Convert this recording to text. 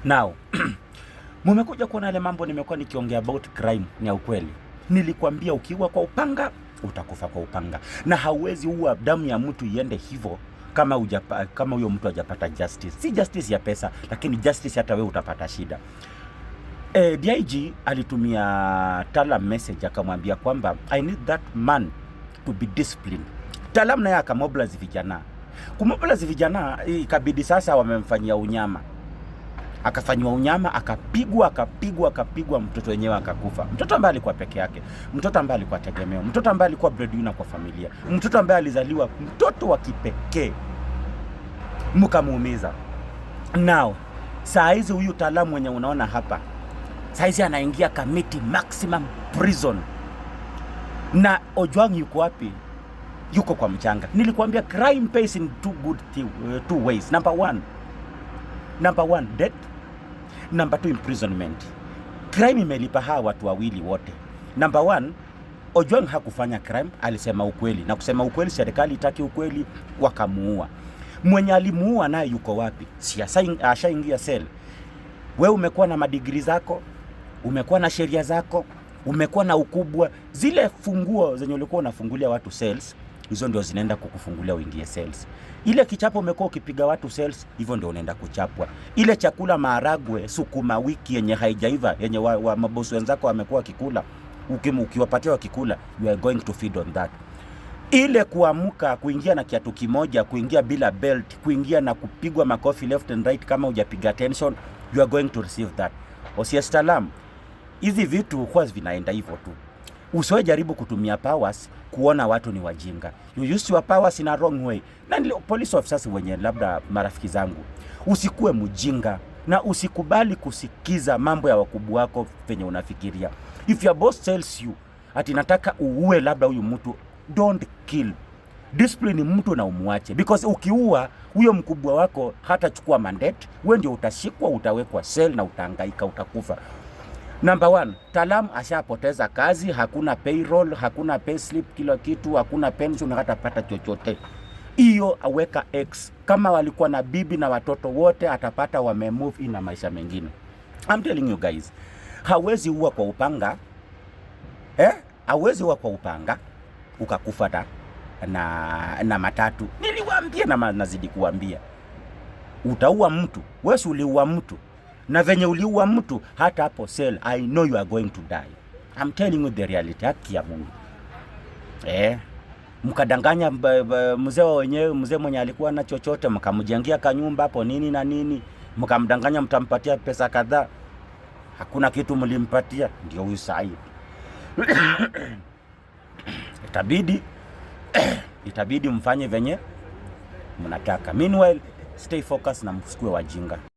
Now, mumekuja kuona ile mambo nimekuwa nikiongea about crime ni ya ukweli. Nilikwambia ukiwa kwa upanga, utakufa kwa upanga. Na hauwezi uwa damu ya mtu iende hivyo kama huyo mtu hajapata justice. Si justice ya pesa, lakini justice hata wewe utapata shida. DIG alitumia Talam message akamwambia kwamba I need that man to be disciplined. Talam naye akamobilize vijana. Kumobilize vijana ikabidi sasa wamemfanyia unyama. Akafanywa unyama, akapigwa, mtoto wenyewe akakufa. Mtoto ambaye alikuwa peke yake, mtoto ambaye alikuwa tegemeo, mtoto ambaye alikuwa breadwinner kwa familia, mtoto ambaye alizaliwa mtoto wa kipekee, mkamuumiza. Now, saa hizi huyu Talam mwenye unaona hapa, saa hizi anaingia Kamiti maximum prison. Na Ojwang yuko wapi? Yuko kwa mchanga. Nilikwambia crime pays in two ways. Number one, death. Number 2, imprisonment. Crime imelipa hawa watu wawili wote. Number 1, Ojwang hakufanya crime, alisema ukweli. Na kusema ukweli, serikali itaki ukweli, wakamuua. Mwenye alimuua naye yuko wapi? Si ashaingia cell. Wewe umekuwa na madigrii zako, umekuwa na sheria zako, umekuwa na ukubwa. Zile funguo zenye ulikuwa unafungulia watu cells, hizo ndio zinaenda kukufungulia uingie cells. Ile kichapo umekuwa ukipiga watu cells, hivyo ndio unaenda kuchapwa. Ile chakula maharagwe, sukuma wiki yenye haijaiva, yenye wa mabosi wenzako wamekuwa kikula, ukiwapatia wakikula, you are going to feed on that. Ile kuamka, kuingia na kiatu kimoja, kuingia bila belt, kuingia na kupigwa makofi left and right kama hujapiga tension, you are going to receive that. OCS Talam, hizi vitu huwa vinaenda hivyo tu. Usiwe jaribu kutumia powers kuona watu ni wajinga. You use your powers in a wrong way. Na police officers wenye labda marafiki zangu, usikue mjinga na usikubali kusikiza mambo ya wakubwa wako venye unafikiria. If your boss tells you ati nataka uue labda huyu mtu, don't kill. Discipline mtu na umuache, because ukiua huyo mkubwa wako hata chukua mandate, wewe ndio utashikwa, utawekwa cell na utahangaika, utakufa. Number 1, Talam ashapoteza kazi, hakuna payroll, hakuna payslip, kila kitu, hakuna pension, hata pata chochote. Hiyo aweka X. Kama walikuwa na bibi na watoto wote atapata wamemove na maisha mengine. I'm telling you guys, hawezi uwa kwa upanga. Hawezi uwa kwa upanga ukakufa na matatu. Niliwaambia na nazidi kuambia. Utaua mtu, wewe uliua mtu. Na venye uliua mtu, hata hapo cell, I know you are going to die. I'm telling you the reality, haki ya Mungu. Mkadanganya mzee wenyewe, mzee mwenye alikuwa na chochote, mkamjengia kanyumba hapo nini na nini, mkamdanganya mtampatia pesa kadhaa. Hakuna kitu mlimpatia, ndio huyu sahi. Itabidi mfanye venye mnataka. Meanwhile, stay focused na msikue wajinga.